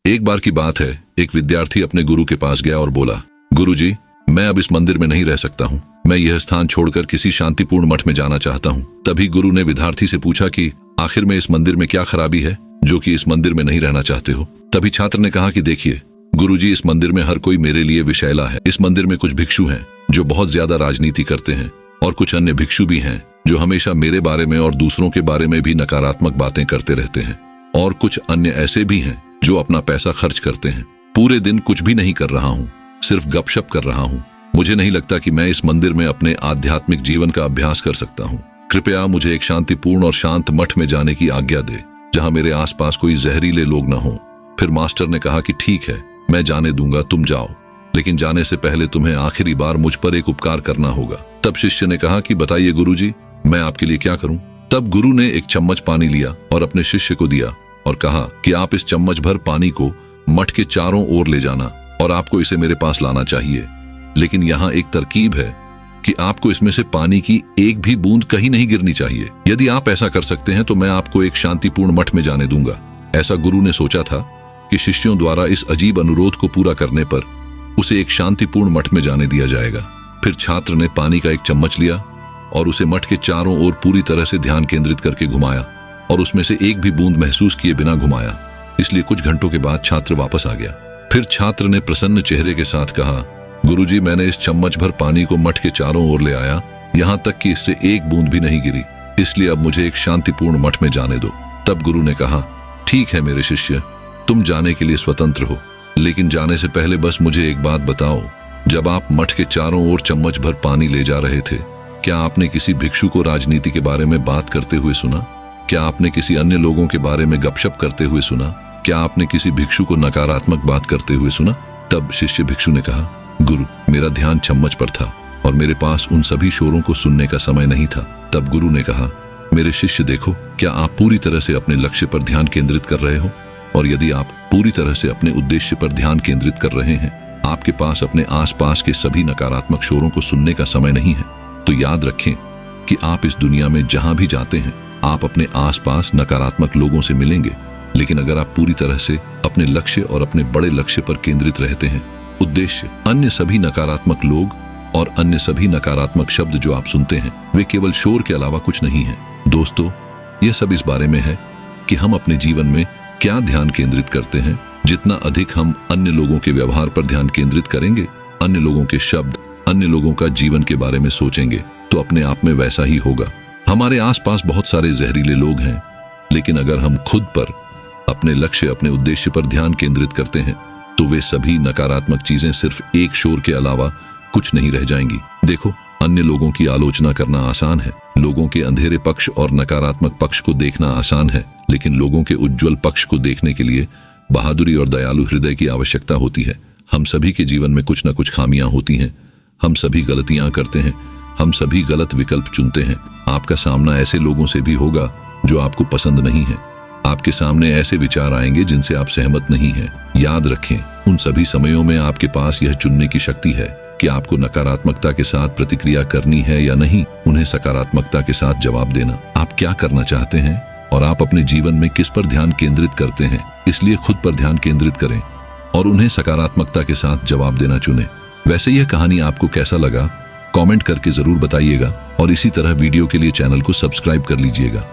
एक बार की बात है, एक विद्यार्थी अपने गुरु के पास गया और बोला, गुरुजी, मैं अब इस मंदिर में नहीं रह सकता हूँ। मैं यह स्थान छोड़कर किसी शांतिपूर्ण मठ में जाना चाहता हूँ। तभी गुरु ने विद्यार्थी से पूछा कि आखिर में इस मंदिर में क्या खराबी है जो कि इस मंदिर में नहीं रहना चाहते हो। तभी छात्र ने कहा कि देखिए गुरुजी, इस मंदिर में हर कोई मेरे लिए विषैला है। इस मंदिर में कुछ भिक्षु हैं जो बहुत ज्यादा राजनीति करते हैं और कुछ अन्य भिक्षु भी हैं जो हमेशा मेरे बारे में और दूसरों के बारे में भी नकारात्मक बातें करते रहते हैं, और कुछ अन्य ऐसे भी हैं जो अपना पैसा खर्च करते हैं। पूरे दिन कुछ भी नहीं कर रहा हूँ, सिर्फ गपशप कर रहा हूँ। मुझे नहीं लगता कि मैं इस मंदिर में अपने आध्यात्मिक जीवन का अभ्यास कर सकता हूँ। कृपया मुझे एक शांतिपूर्ण और शांत मठ में जाने की आज्ञा दे जहाँ मेरे आसपास कोई जहरीले लोग न हो। फिर मास्टर ने कहा कि ठीक है, मैं जाने दूंगा, तुम जाओ, लेकिन जाने से पहले तुम्हें आखिरी बार मुझ पर एक उपकार करना होगा। तब शिष्य ने कहा कि बताइए गुरुजी, मैं आपके लिए क्या करूं? तब गुरु ने एक चम्मच पानी लिया और अपने शिष्य को दिया और कहा कि आप इस चम्मच भर पानी को मठ के चारों ओर ले जाना और आपको इसे मेरे पास लाना चाहिए। लेकिन यहाँ एक तरकीब है कि आपको इसमें से पानी की एक भी बूंद कहीं नहीं गिरनी चाहिए। यदि आप ऐसा कर सकते हैं तो मैं आपको एक शांतिपूर्ण मठ में जाने दूंगा। ऐसा गुरु ने सोचा था कि शिष्यों द्वारा इस अजीब अनुरोध को पूरा करने पर उसे एक शांतिपूर्ण मठ में जाने दिया जाएगा। फिर छात्र ने पानी का एक चम्मच लिया और उसे मठ के चारों ओर पूरी तरह से ध्यान केंद्रित करके घुमाया और उसमें से एक भी बूंद महसूस किए बिना घुमाया। इसलिए कुछ घंटों के बाद छात्र वापस आ गया। फिर छात्र ने प्रसन्न चेहरे के साथ कहा, गुरुजी, मैंने इस चम्मच भर पानी को मठ के चारों ओर ले आया, यहाँ तक कि इससे एक बूंद भी नहीं गिरी। इसलिए अब मुझे एक शांतिपूर्ण मठ में जाने दो। तब गुरु ने कहा, ठीक है मेरे शिष्य, तुम जाने के लिए स्वतंत्र हो, लेकिन जाने से पहले बस मुझे एक बात बताओ। जब आप मठ के चारों ओर चम्मच भर पानी ले जा रहे थे, क्या आपने किसी भिक्षु को राजनीति के बारे में बात करते हुए सुना? क्या आपने किसी अन्य लोगों के बारे में गपशप करते हुए सुना? क्या आपने किसी भिक्षु को नकारात्मक बात करते हुए सुना? तब शिष्य भिक्षु ने कहा, गुरु, मेरा ध्यान चम्मच पर था और मेरे पास उन सभी शोरों को सुनने का समय नहीं था। तब गुरु ने कहा, मेरे शिष्य देखो, क्या आप पूरी तरह से अपने लक्ष्य पर ध्यान केंद्रित कर रहे हो? और यदि आप पूरी तरह से अपने उद्देश्य पर ध्यान केंद्रित कर रहे हैं, आपके पास अपने आसपास के सभी नकारात्मक शोरों को सुनने का समय नहीं है। तो याद रखें कि आप इस दुनिया में जहां भी जाते हैं, आप अपने आसपास नकारात्मक लोगों से मिलेंगे, लेकिन अगर आप पूरी तरह से अपने लक्ष्य और अपने बड़े लक्ष्य पर केंद्रित रहते हैं, उद्देश्य, अन्य सभी नकारात्मक लोग और अन्य सभी नकारात्मक शब्द जो आप सुनते हैं, वे केवल शोर के अलावा कुछ नहीं है। दोस्तों, यह सब इस बारे में है कि हम अपने जीवन में क्या ध्यान केंद्रित करते हैं। जितना अधिक हम अन्य लोगों के व्यवहार पर ध्यान केंद्रित करेंगे, अन्य लोगों के शब्द, अन्य लोगों का जीवन के बारे में सोचेंगे, तो अपने आप में वैसा ही होगा। हमारे आसपास बहुत सारे जहरीले लोग हैं, लेकिन अगर हम खुद पर, अपने लक्ष्य, अपने उद्देश्य पर ध्यान केंद्रित करते हैं, तो वे सभी नकारात्मक चीजें सिर्फ एक शोर के अलावा कुछ नहीं रह जाएंगी। देखो, अन्य लोगों की आलोचना करना आसान है, लोगों के अंधेरे पक्ष और नकारात्मक पक्ष को देखना आसान है, लेकिन लोगों के उज्जवल पक्ष को देखने के लिए बहादुरी और दयालु हृदय की आवश्यकता होती है। हम सभी के जीवन में कुछ न कुछ खामियां होती हैं, हम सभी गलतियां करते हैं, हम सभी गलत विकल्प चुनते हैं। आपका सामना ऐसे लोगों से भी होगा जो आपको पसंद नहीं है। आपके सामने ऐसे विचार आएंगे जिनसे आप सहमत नहीं हैं। याद रखें, उन सभी समयों में आपके पास यह चुनने की शक्ति है कि आपको नकारात्मकता के साथ प्रतिक्रिया करनी है या नहीं, उन्हें सकारात्मकता के साथ जवाब देना। आप क्या करना चाहते हैं और आप अपने जीवन में किस पर ध्यान केंद्रित करते हैं, इसलिए खुद पर ध्यान केंद्रित करें और उन्हें सकारात्मकता के साथ जवाब देना चुनें। वैसे यह कहानी आपको कैसा लगा, कमेंट करके जरूर बताइएगा और इसी तरह वीडियो के लिए चैनल को सब्सक्राइब कर लीजिएगा।